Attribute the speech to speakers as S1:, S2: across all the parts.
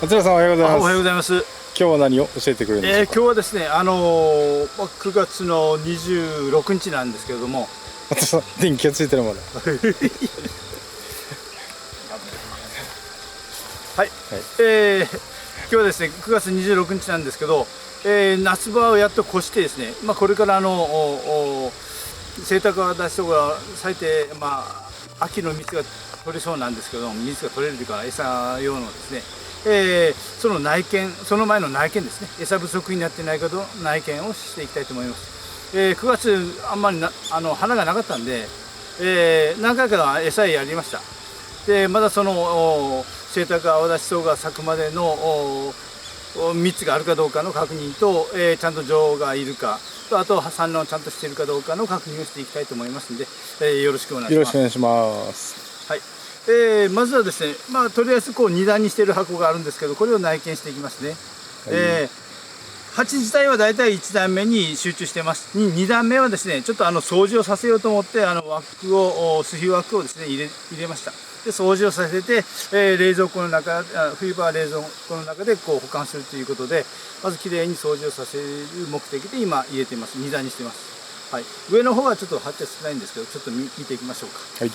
S1: 松浦さんおはようございます。
S2: おはようございます。
S1: 今日は何を教えてくれるんでしょうか。
S2: 今日はですね、9月の26日なんですけれども、
S1: 松浦さん電気がついてるまだ。
S2: はい、今日はですね、9月26日なんですけど、夏場をやっと越してですね、これからセイタカアワダチソウが咲いて、秋の蜜が取れそうなんですけど、蜜が取れるというか、餌用のですね、その内見、その前の内見ですね、餌不足になってないかと内見をしていきたいと思います。9月、あんまり花がなかったんで、何回か餌やりました。で、まだそのセイタカアワダチソウが咲くまでの蜜があるかどうかの確認と、ちゃんと女王がいるかと、あと産卵をちゃんとしているかどうかの確認をしていきたいと思いますので、よろしくお願いします。
S1: よろしくお願いします。
S2: はい。まずはですね、とりあえず2段にしている箱があるんですけど、これを内見していきますね。はい、鉢自体はだいたい1段目に集中しています。2段目はですね、ちょっと掃除をさせようと思って、スヒ枠をですね、入れました。で、掃除をさせて、冷蔵庫の中、冬場は冷蔵庫の中で保管するということで、まずきれいに掃除をさせる目的で今入れています。2段にしています。はい。上の方はちょっと鉢は少ないんですけど、ちょっと見ていきましょうか。
S1: はい。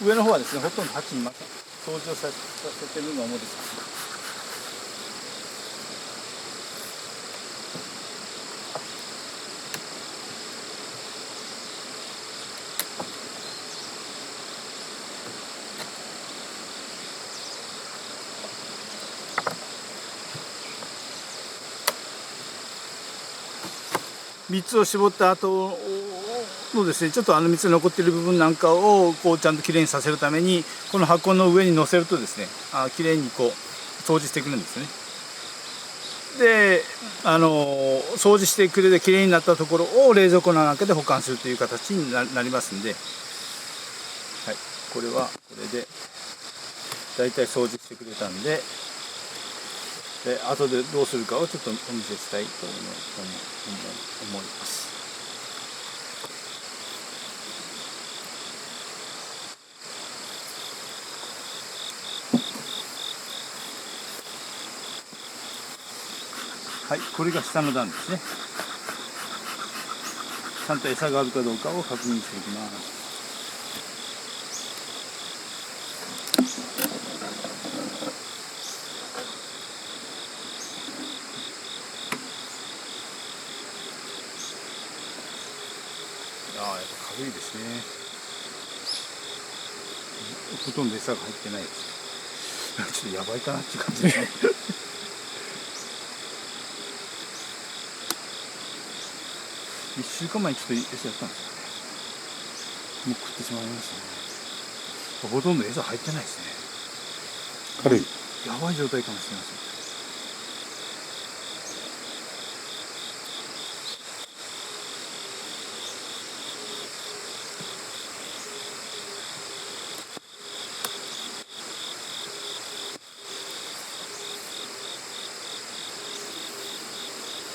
S2: 上の方はですね、ほとんど鉢にまた掃除をさせてるのが主です。蜜を絞った後のですね、ちょっと蜜が残っている部分なんかをちゃんときれいにさせるために、この箱の上に乗せるとですね、きれいに掃除してくるんですね。で、掃除してくれてきれいになったところを冷蔵庫の中で保管するという形になりますんで、はい、これはこれでだいたい掃除してくれたんで、後でどうするかをちょっとお見せしたいと思います。はい、これが下の段ですね。ちゃんと餌があるかどうかを確認していきます。やっぱ軽いですね。ほとんど餌が入ってないです。ちょっとやばいかなっていう感じですね。1週間前にちょっと餌やったんですよね。もう食ってしまいましたね。ほとんど餌入ってないですね。
S1: 軽い。
S2: やばい状態かもしれません。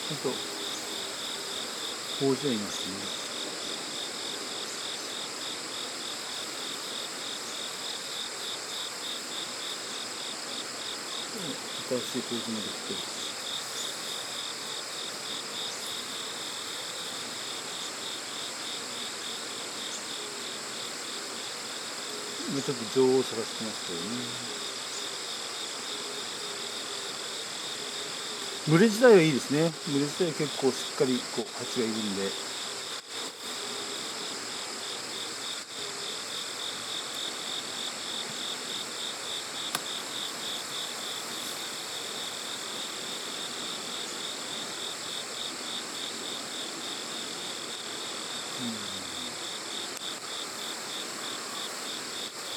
S2: ちょっと報じていますね。新しい報じもできてる。今ちょっと女王を探してますけどね。群れ自体はいいですね。群れ自体は結構しっかり蜂がいるんで。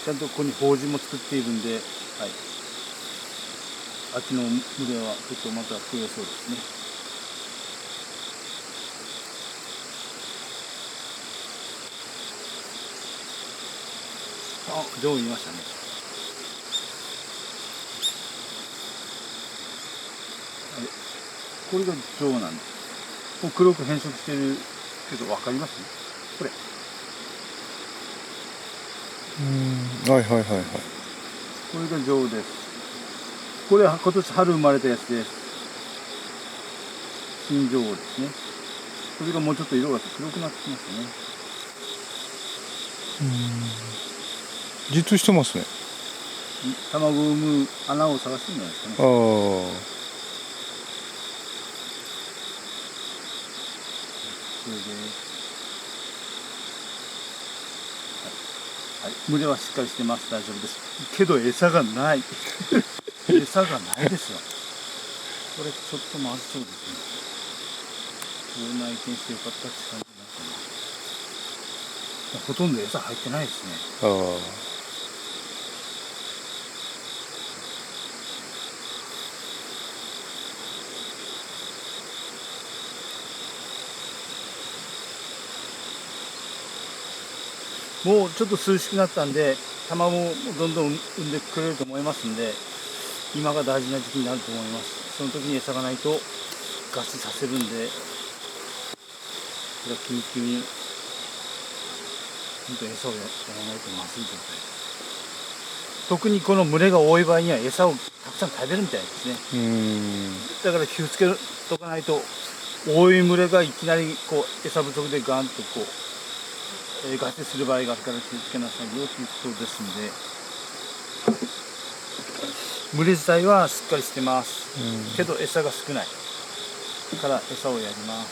S2: ちゃんとここに法事も作っているんで、はい、秋の群れはちょっとまた増えそうですね。女王いましたね。あれこれが女王なんです。こう黒く変色してるけど分かりますね。これ
S1: はいはいはいはい。
S2: これが女王です。これは今年春生まれたやつです。新女王ですね。これがもうちょっと色が黒くなってきましたね。
S1: じっとしてますね。
S2: 卵を産む穴を探してるんじゃないですかね。
S1: ああ。
S2: それで、はい、群れはしっかりしてます。大丈夫です。けど餌がない。餌がないですよ。これちょっとまずそうですね。内見してよかったって感じになってます。ほとんど餌入ってないですね。
S1: ああ。
S2: もうちょっと涼しくなったんで、卵もどんどん産んでくれると思いますんで、今が大事な時期になると思います。その時に餌がないと餓死させるんで、これは緊急に本当餌をやらないとまずい状態です。特にこの群れが多い場合には餌をたくさん食べるみたいですね。だから気をつけとかないと、多い群れがいきなりこう餌不足でガンとこう餓死する場合があるから気をつけなさいよということですんで、群れ自体はしっかりしてます、けど餌が少ないから餌をやります。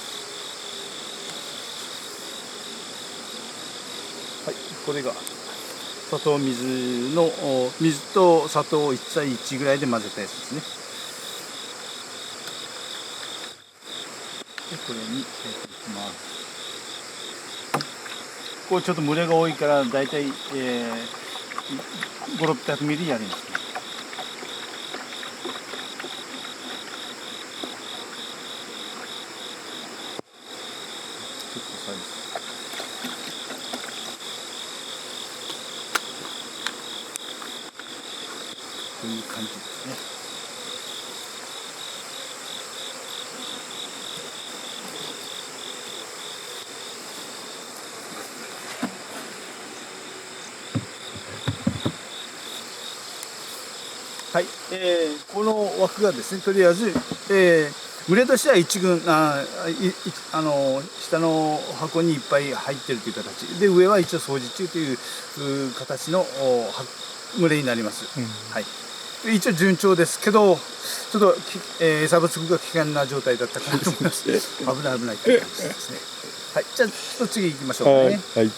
S2: はい、これが砂糖水の水と砂糖を1対1ぐらいで混ぜたやつですね。でこれに入れていきます。これちょっと群れが多いからだいたい500-600ミリやりますね。ちょっとサイズこういう感じですね。はい、この枠がですね、とりあえず、群れとしては1群下の箱にいっぱい入ってるという形で、上は一応掃除中という形の群れになります。はい、一応順調ですけど、ちょっと、餌不足が危険な状態だったかなと思います。危ない危ないという感じですね。はい、じゃあちょっと次行きましょうかね。
S1: はい。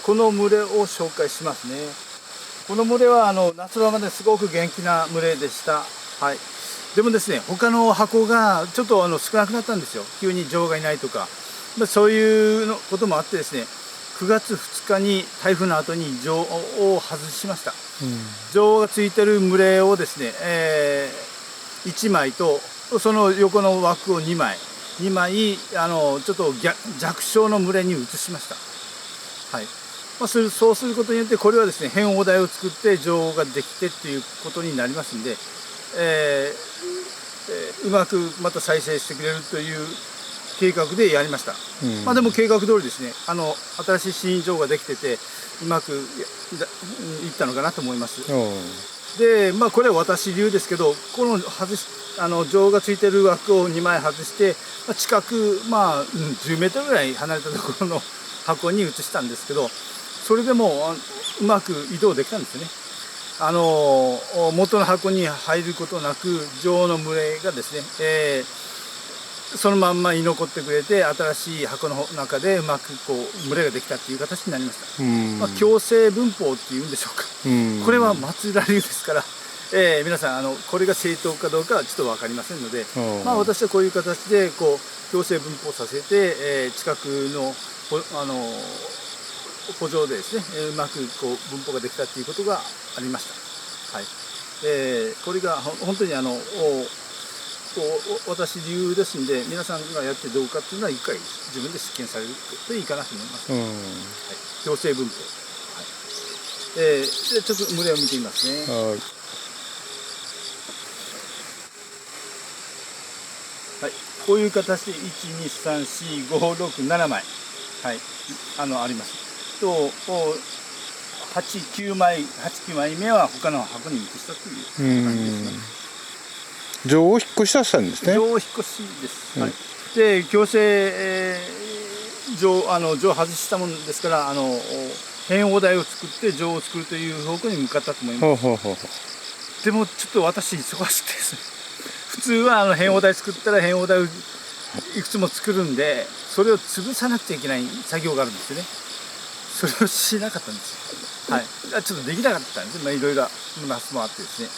S2: この群れを紹介しますね。この群れは夏場まですごく元気な群れでした。はい、でもですね、他の箱がちょっと少なくなったんですよ。急に女王がいないとか、そういうこともあってですね、9月2日に台風の後に女王を外しました。女王がついてる群れをですね、1枚とその横の枠を2枚ちょっと弱小の群れに移しました。はい、そうすることによって、これはですね、変応台を作って女王ができてっていうことになりますんで、うまくまた再生してくれるという計画でやりました。でも計画通りですね、新しい新女王ができてて、うまくいったのかなと思います。で、これは私流ですけど、この女王がついてる枠を2枚外して、近く、10メートルぐらい離れたところの箱に移したんですけど、それでもうまく移動できたんですよね。元の箱に入ることなく、女王の群れがですね、そのまんま居残ってくれて、新しい箱の中でうまくこう群れができたっていう形になりました。共生分法っていうんでしょうか。これは松浦流ですから、皆さんこれが正当かどうかはちょっと分かりませんので、私はこういう形でこう共生分法させて、近くの補助でですね、うまくこう分法ができたということがありました。はい、これが本当に私流ですんで、皆さんがやってどうかっていうのは一回自分で実験されるといいかなと思います。はい、共生分法。はい、じゃあちょっと群れを見てみますね。はい、こういう形で1234567枚、はい、あります。と8、9枚目は他の箱に移したという感じですね。
S1: 情を引っ越しさせたんですね。
S2: 情を引っ越しです。
S1: うん
S2: はい、で強制、情を外したもんですから変応台を作って情を作るという方向に向かったと思います。
S1: ほうほうほうほ
S2: でもちょっと私忙しくてですね、普通は変応台作ったら変応台をいくつも作るんで、それを潰さなくちゃいけない作業があるんですよね。それをしなかったんですよ。はい、ちょっとできなかったんですね。いろいろなすもあってですね。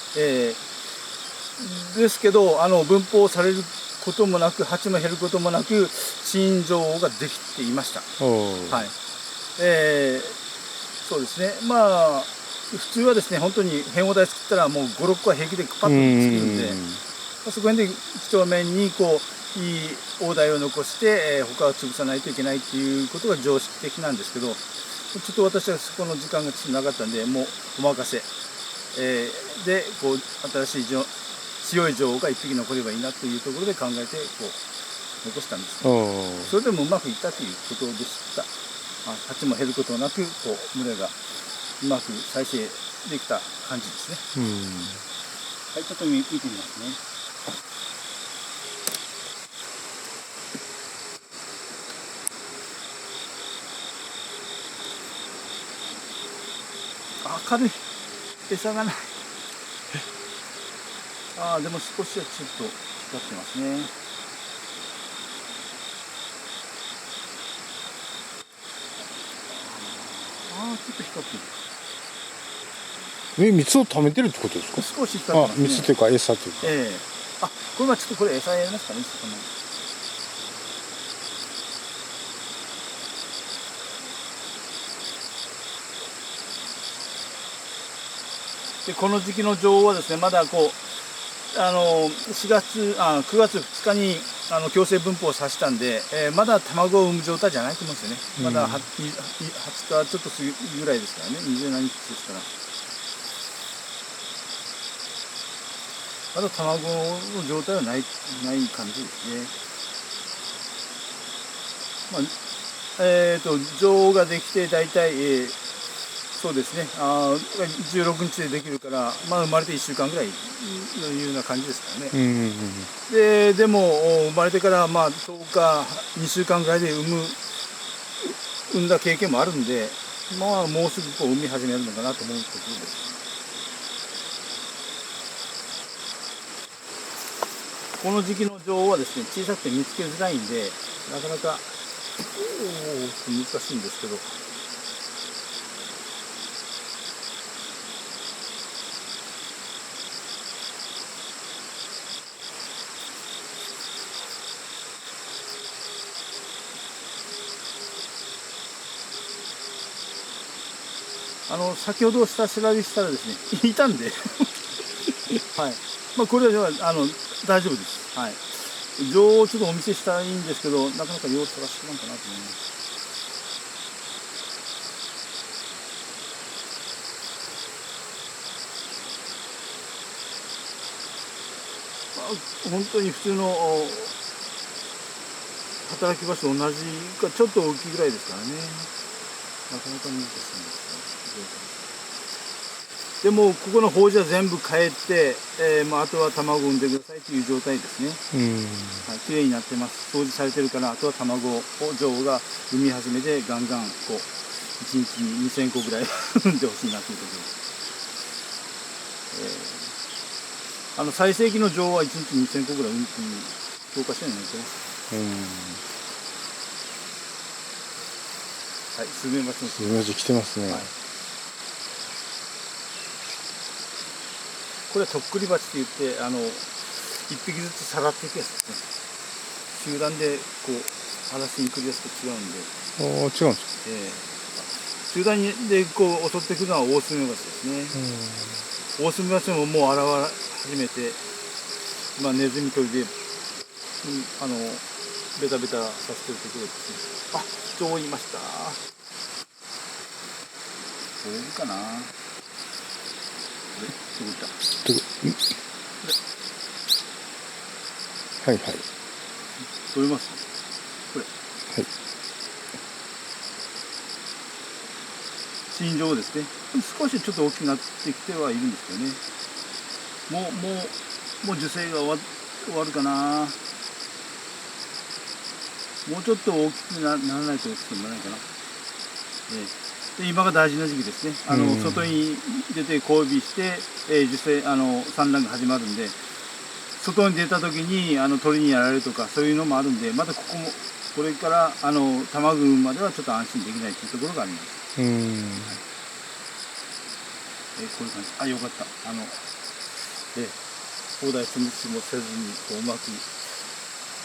S2: ですけど分包されることもなく鉢も減ることもなく新情ができていました。
S1: う。
S2: はい。そうですね。まあ普通はですね、本当に変応台作ったらもう5、6個は平気でパッと作るんで、そこで几帳面にこういい大台を残して、他を潰さないといけないっていうことが常識的なんですけど、ちょっと私はそこの時間がちょっとなかったんで、もうお任せ、でこう新しい強い情が1匹残ればいいなというところで考えてこう残したんですけど、それでもうまくいったということでした。鉢も減ることなくこう群れがうまく再生できた感じですね。はい、ちょっと見てみますね。明るい、餌がない。でも少しはちょっと光ってますね。ちょっと光ってる。
S1: 蜜を貯めてるってことですか？
S2: 少し光ってますね。
S1: 蜜というか餌というか。
S2: これはちょっとこれ餌やりますかね。でこの時期の女王はですね、まだこう9月2日に強制分布をさせたんで、まだ卵を産む状態じゃないと思うんですよね。まだ20日ちょっと過ぎぐらいですからね、20何日ですから、まだ卵の状態はない感じですね。女王ができて大体、そうですね、16日でできるから、生まれて1週間ぐらいのいうような感じですからね。でも生まれてから10日2週間ぐらいで産んだ経験もあるんで、もうすぐこう産み始めるのかなと思うところです。この時期の女王はですね、小さくて見つけづらいんでなかなか難しいんですけど、先ほど下調べしたらですね、いたんではい、これは大丈夫です。はい、情をちょっとお見せしたらいいんですけど、なかなか様子が少ないかなと思います。本当に普通の働き場所と同じかちょっと大きいぐらいですからね、なかなか難しいんですよ。でもここの法事は全部帰って、あとは卵を産んでくださいという状態ですね。はい、きれいになってます。掃除されてるから、あとは卵を女王が産み始めてガンガンこう1日に2000個ぐらい産んでほしいなというところです。最盛期の女王は1日2000個ぐらい産むという教科書に載ってます。はい、スズメバチの
S1: スズメバチ来てますね。はい、
S2: これはとっくりバチといって1匹ずつさらっていくやつですね。集団でこう嵐に来るやつと違うんで。
S1: 違うんですか？
S2: 集団でこう襲ってくるのはオオスズメバチですね。オオスズメバチももう現れ始めて、ネズミ捕りでベタベタさせてるところですね。人いました。どうかな。どこ行った。
S1: はいはい。
S2: 取れますこれ。
S1: はい。
S2: 心情ですね。少しちょっと大きくなってきてはいるんですけどね。もう受精が終わるかな。もうちょっと大きくならないと作らないかな。で今が大事な時期ですね。外に出て交尾して、受精産卵が始まるんで、外に出た時に鳥にやられるとかそういうのもあるんで、まだこれから卵産むまではちょっと安心できないというところがあります。こういう感じ。あ、よかった。放題すむしもせずにこううまく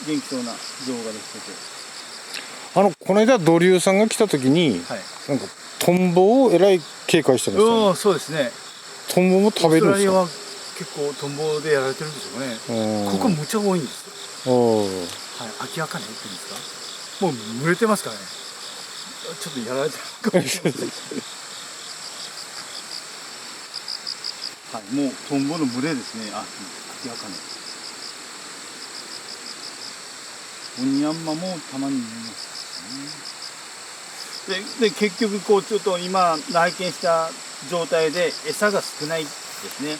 S2: 元気そうな像ができてて。
S1: この間ドリューさんが来た時に、
S2: はい。
S1: なんかトンボをえらい警戒してましたね。
S2: そうですね。
S1: トンボも食べるんですか？
S2: オーストラリアは結構トンボでやられてるんでしょうね。ここむちゃ多いんですよ。はい。秋茜って言うんですか。もう群れてますからね。ちょっとやられてるかもしれません。はい、もうトンボの群れですね。秋茜。オニヤンマもたまに見ますね。で結局こうちょっと今内見した状態で餌が少ないですね。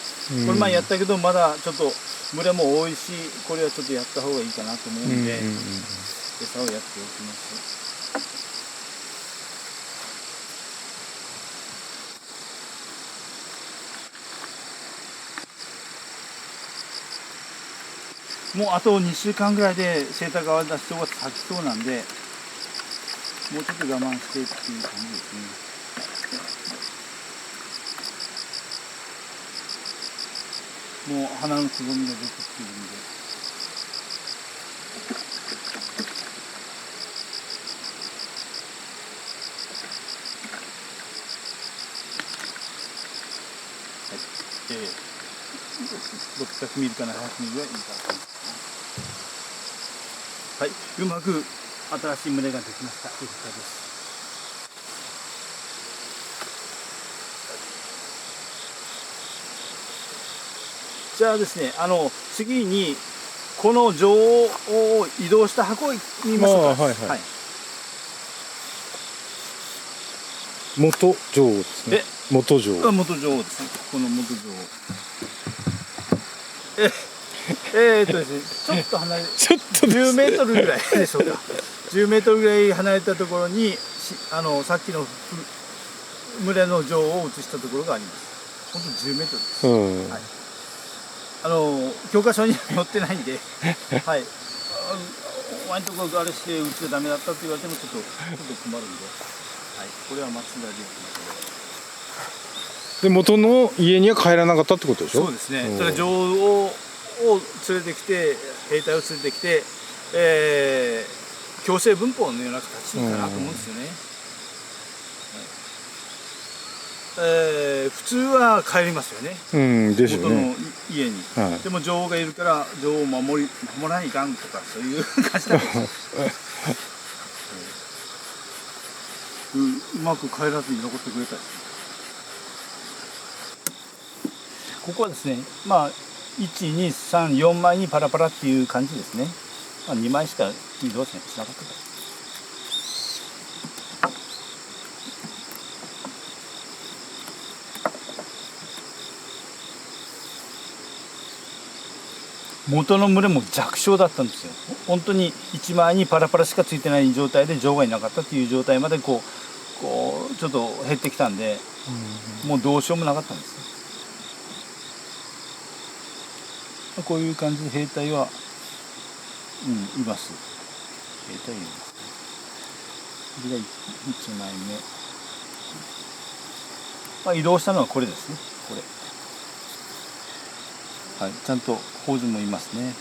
S2: これ前やったけどまだちょっと群れも多いし、これはちょっとやった方がいいかなと思うんで、餌をやっておきます。もうあと2週間ぐらいでセイタカアワダチソウが咲きそうなんで、もうちょっと我慢してっていう感じですね。もう花のつぼみが出てきているんで。はい、600ミリか700ミリぐらいいいかな。はい、うまく新しい群れができました。よかったです。じゃあですね、次にこの女王を移動した箱を見ましょうか。
S1: はい。元女王ですね。元女王。
S2: 元女王ですね。この元女王。ですね、ちょっと離れ、10メートルぐらいでしょうか。10メートルぐらい離れたところに、さっきの群れの女王を移したところがあります。本当10メートルです。はい、教科書には載ってないんで、はい。お前んとこあれしてうちはダメだったって言われてもちょっと困るんで、はい。これは松田龍
S1: で元の家には帰らなかったってことでしょ？
S2: そうですね。それは女王を連れてきて、兵隊を連れてきて、強制分法のような形かなと思うんですよね。普通は帰りますよね。
S1: ですよね。
S2: 元の家に。でも女王がいるから女王を守らないかんとかそういう感じなんですよ。うまく帰らずに残ってくれたり。ここはですね、まあ1、2、3、4枚にパラパラっていう感じですね。まあ、2枚しか移動しなかったから。元の群れも弱小だったんですよ。本当に1枚にパラパラしかついてない状態で女王がいなかったっていう状態までこうちょっと減ってきたんで、もうどうしようもなかったんです。こういう感じで兵隊は、います。兵隊います。これが1枚目。移動したのはこれですね。これ。はい、ちゃんと宝珠もいますね。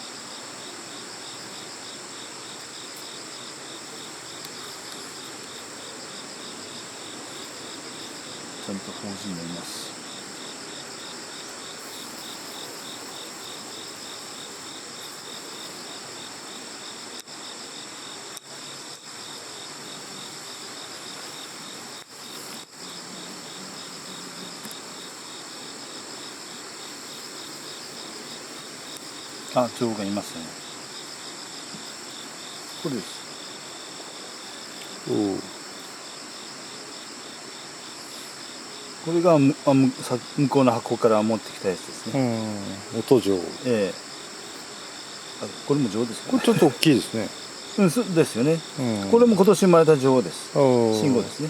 S2: ちゃんと宝珠もいます。女王がいますね。これです。
S1: おお。
S2: これが向こうの箱から持ってきたやつですね。
S1: 音上。
S2: これも女王ですかね。
S1: これちょっと大きいですね。
S2: そうですよね。これも今年生まれた女王です。
S1: 信
S2: 信号ですね。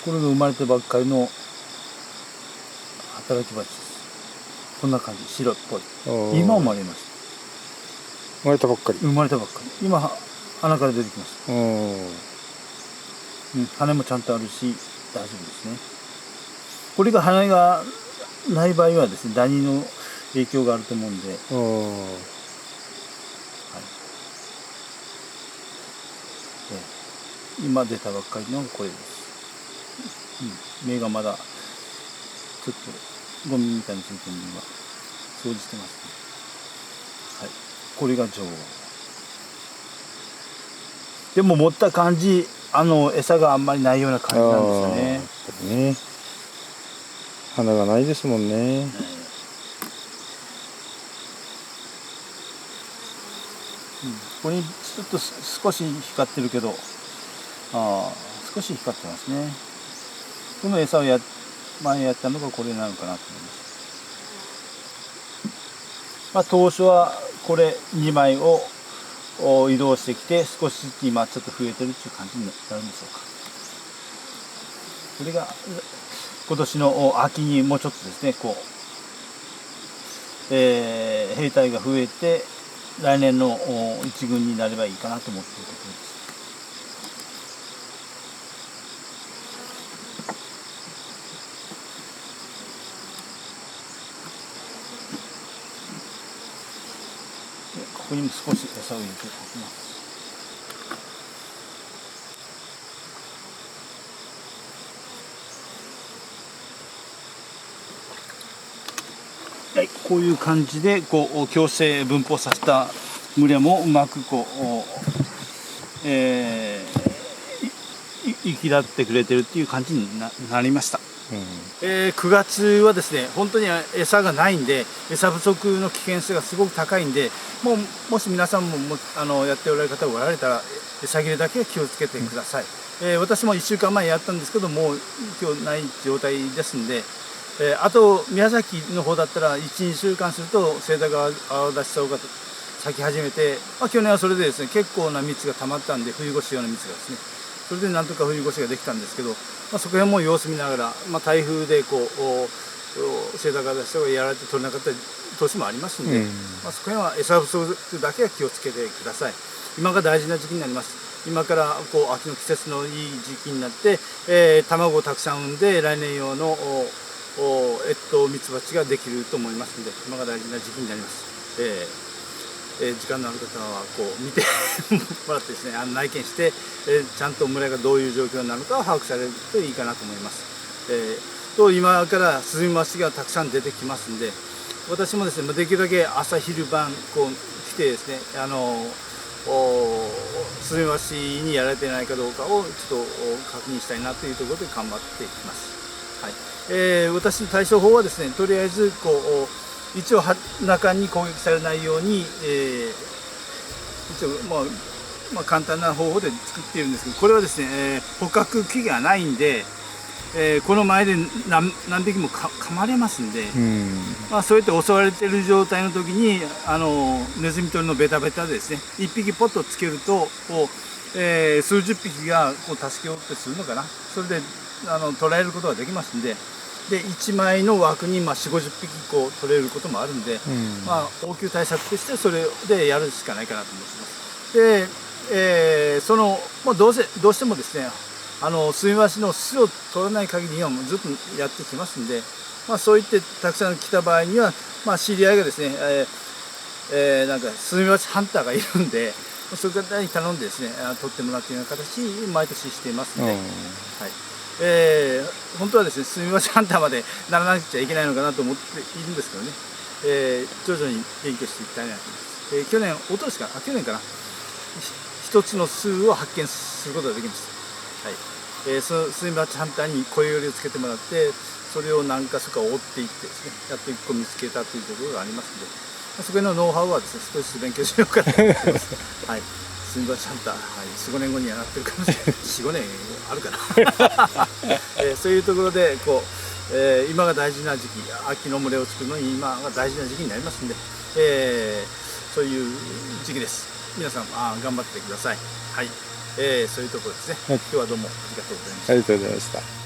S2: これが生まれてばっかりの働き蜂です。こんな感じ、白っぽい。今生まれました。
S1: 生まれたばっかり。
S2: 生まれたばっかり。今穴から出てきました。羽もちゃんとあるし大丈夫ですね。これが羽がない場合はですね、ダニの影響があると思うんで、今出たばっかりのこれです。目がまだちょっとゴミみたいについてるのが掃除してますね。これが女王。でも持った感じ、餌があんまりないような感じなんですよね。
S1: 花がないですもんね。
S2: ここにちょっと少し光ってるけど、少し光ってますね。この餌を前やったのがこれなのかなと思います。当初はこれ2枚を移動してきて、少しずつ今ちょっと増えてるっていう感じになるんでしょうか。これが今年の秋にもうちょっとですね、兵隊が増えて来年の一軍になればいいかなと思っているところです。ここにも少し餌を入れておきます。こういう感じで共生分布させた群れもうまく生き立ってくれてるっていう感じになりました。9月はですね、本当に餌がないんで、餌不足の危険性がすごく高いんで、もし皆さんもやっておられる方がおられたら、餌切れだけは気をつけてください。私も1週間前やったんですけど、もう今日ない状態ですんで、あと宮崎の方だったら 1,2 週間するとセイタカアワダシソウが咲き始めて、去年はそれでですね、結構な蜜が溜まったんで、冬越し用の蜜がですね、それでなんとか冬越しができたんですけど、そこへも様子見ながら、台風でセイタカアワダシソウがやられて取れなかった年もありますんで、そこへは餌不足だけは気をつけてください。今が大事な時期になります。今から秋の季節のいい時期になって、卵をたくさん産んで来年用のミツバチができると思いますので、今が大事な時期になります。時間のある方は見てもらってですね、内見して、ちゃんと群れがどういう状況になるのかを把握されるといいかなと思います。今からスズメバチがたくさん出てきますんで、私もですね、できるだけ朝昼晩来てですね、スズメバチにやられてないかどうかをちょっと確認したいなというところで頑張っていきます。私の対処法はですね、とりあえず一応中に攻撃されないように、一応簡単な方法で作っているんですけど、これはですね、捕獲器がないんで、この前で何匹も噛まれますんで、そうやって襲われている状態の時にネズミ捕りのベタベタでですね、1匹ポッとつけると数十匹が助けようとするのかな、それで捕らえることができますんで、1枚の枠に40、50匹取れることもあるんで、応急対策としてそれでやるしかないかなと思ってます。で、どうしてもですね、スズメバチの巣を取らない限りはもうずっとやってきますんで、そういってたくさん来た場合には、知り合いがですね、なんかスズメバチハンターがいるんで、そういう方に頼んでですね、取ってもらうというような形に毎年していますので、本当はですね、スズメバチハンターまでならなくちゃいけないのかなと思っているんですけどね、徐々に勉強していきたいなと思います。去年かな、一つの巣を発見することができました。スズメバチハンターに声寄りをつけてもらって、それを何か所か追っていってですね、やっと1個見つけたというところがありますので、そこのノウハウはですね、少しずつ勉強しようかなと思ってます。はい、スズメバチハンター、4、5年後にはなってるかもしれない。4、5年あるかな。そういうところで今が大事な時期、秋の群れを作るのに今が大事な時期になりますんで、そういう時期です。皆さん頑張ってください。はい、そういうところですね。今日はどうもありがとうございました。
S1: ありがとうございました。